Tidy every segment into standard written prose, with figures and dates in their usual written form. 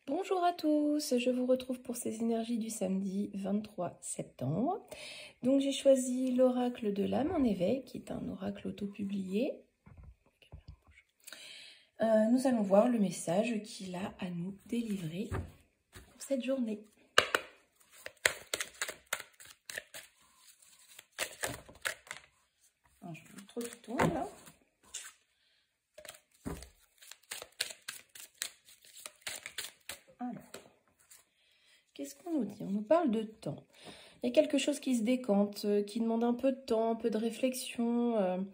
Bonjour à tous, je vous retrouve pour ces énergies du samedi 23 septembre. Donc j'ai choisi l'oracle de l'âme en éveil, qui est un oracle auto-publié. Nous allons voir le message qu'il a à nous délivrer pour cette journée. Alors, je vous montre tout tourne là. Alors, qu'est-ce qu'on nous dit? On nous parle de temps. Il y a quelque chose qui se décante, qui demande un peu de temps, un peu de réflexion.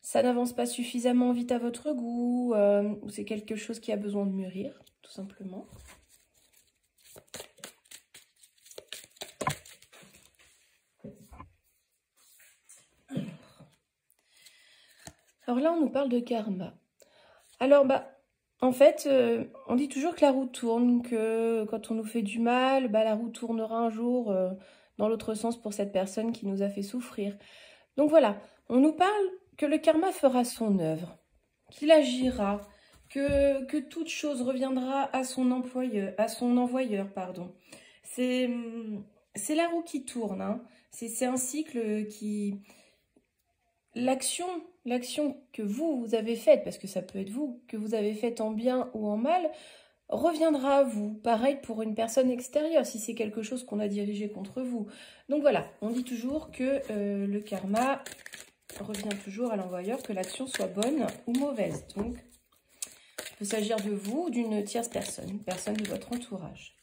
Ça n'avance pas suffisamment vite à votre goût, ou c'est quelque chose qui a besoin de mûrir, tout simplement. Alors là, on nous parle de karma. Alors, en fait, on dit toujours que la roue tourne, que quand on nous fait du mal, la roue tournera un jour dans l'autre sens pour cette personne qui nous a fait souffrir. Donc voilà, on nous parle que le karma fera son œuvre, qu'il agira, que toute chose reviendra à son envoyeur, pardon. C'est la roue qui tourne, hein. C'est un cycle qui... L'action que vous avez faite, parce que ça peut être vous, que vous avez faite en bien ou en mal, reviendra à vous. Pareil pour une personne extérieure, si c'est quelque chose qu'on a dirigé contre vous. Donc voilà, on dit toujours que le karma revient toujours à l'envoyeur, que l'action soit bonne ou mauvaise. Donc, il peut s'agir de vous ou d'une tierce personne, une personne de votre entourage.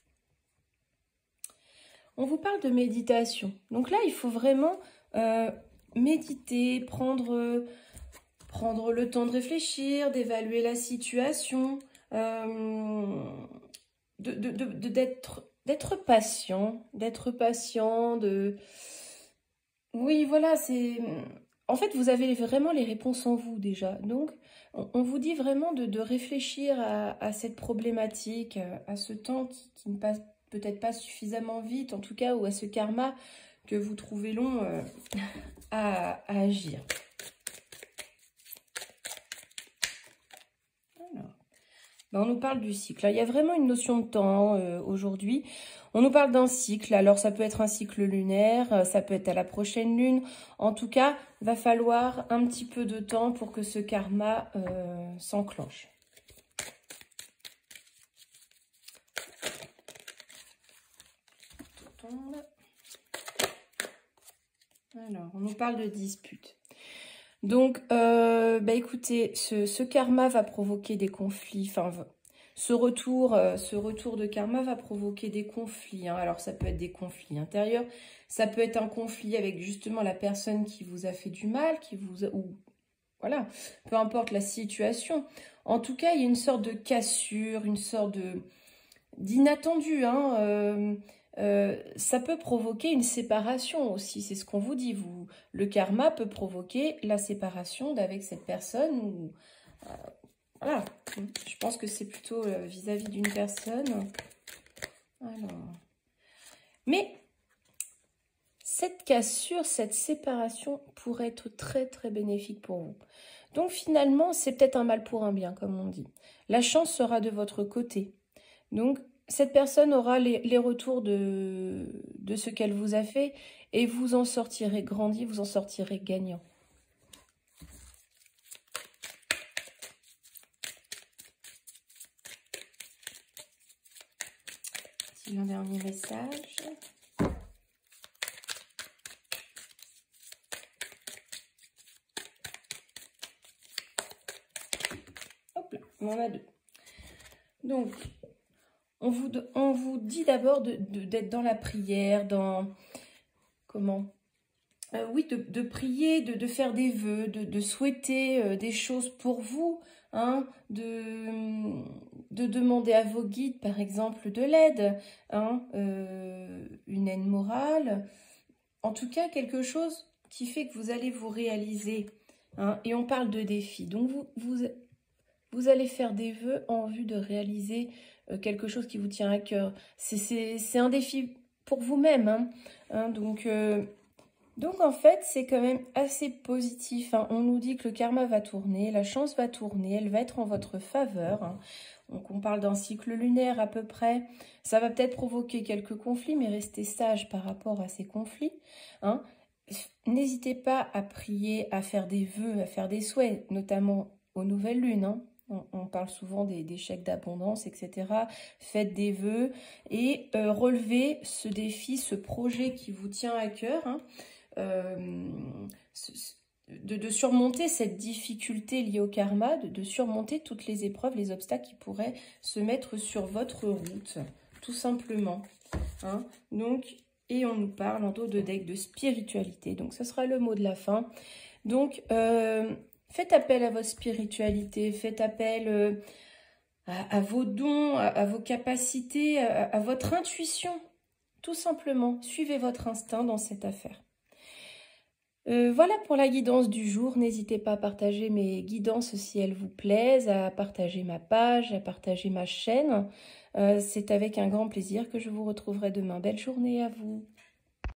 On vous parle de méditation. Donc là, il faut vraiment méditer, prendre le temps de réfléchir, d'évaluer la situation, d'être patient, Oui, voilà, c'est... En fait, vous avez vraiment les réponses en vous déjà. Donc, on vous dit vraiment de réfléchir à cette problématique, à ce temps qui ne passe peut-être pas suffisamment vite, en tout cas, ou à ce karma que vous trouvez long à agir. Alors, on nous parle du cycle. Il y a vraiment une notion de temps aujourd'hui. On nous parle d'un cycle. Alors, ça peut être un cycle lunaire, ça peut être à la prochaine lune. En tout cas, il va falloir un petit peu de temps pour que ce karma s'enclenche. Alors, on nous parle de dispute. Donc, écoutez, ce karma va provoquer des conflits. Enfin, ce retour de karma va provoquer des conflits. Hein. Alors, ça peut être des conflits intérieurs. Ça peut être un conflit avec justement la personne qui vous a fait du mal, voilà, peu importe la situation. En tout cas, il y a une sorte de cassure, une sorte d'inattendu. Hein, ça peut provoquer une séparation aussi, c'est ce qu'on vous dit. Le karma peut provoquer la séparation d'avec cette personne. Ou, voilà, je pense que c'est plutôt vis-à-vis d'une personne. Alors. Mais cette cassure, cette séparation pourrait être très très bénéfique pour vous. Donc finalement, c'est peut-être un mal pour un bien, comme on dit. La chance sera de votre côté. Donc, cette personne aura les retours de ce qu'elle vous a fait et vous en sortirez grandi, vous en sortirez gagnant. C'est un dernier message. Hop là, on en a deux. Donc, on vous dit d'abord d'être dans la prière, dans... Comment oui, de prier, de faire des vœux, de souhaiter des choses pour vous, hein, de demander à vos guides, par exemple, de l'aide, hein, une aide morale. En tout cas, quelque chose qui fait que vous allez vous réaliser. Hein, et on parle de défis. Donc, vous allez faire des vœux en vue de réaliser quelque chose qui vous tient à cœur. C'est un défi pour vous-même. Hein, donc... Donc en fait, c'est quand même assez positif, hein. On nous dit que le karma va tourner, la chance va tourner, elle va être en votre faveur, hein. Donc on parle d'un cycle lunaire à peu près. Ça va peut-être provoquer quelques conflits, mais restez sage par rapport à ces conflits, hein. N'hésitez pas à prier, à faire des vœux, à faire des souhaits, notamment aux nouvelles lunes, hein. On parle souvent des chèques d'abondance, etc. Faites des vœux et relevez ce défi, ce projet qui vous tient à cœur, hein. De surmonter cette difficulté liée au karma, de surmonter toutes les épreuves, les obstacles qui pourraient se mettre sur votre route, tout simplement, hein. Donc, et on nous parle en dos de deck de spiritualité, donc ce sera le mot de la fin. Donc, faites appel à votre spiritualité, faites appel à vos dons, à vos capacités, à votre intuition, tout simplement. Suivez votre instinct dans cette affaire. Voilà pour la guidance du jour. N'hésitez pas à partager mes guidances si elles vous plaisent, à partager ma page, à partager ma chaîne. C'est avec un grand plaisir que je vous retrouverai demain. Belle journée à vous.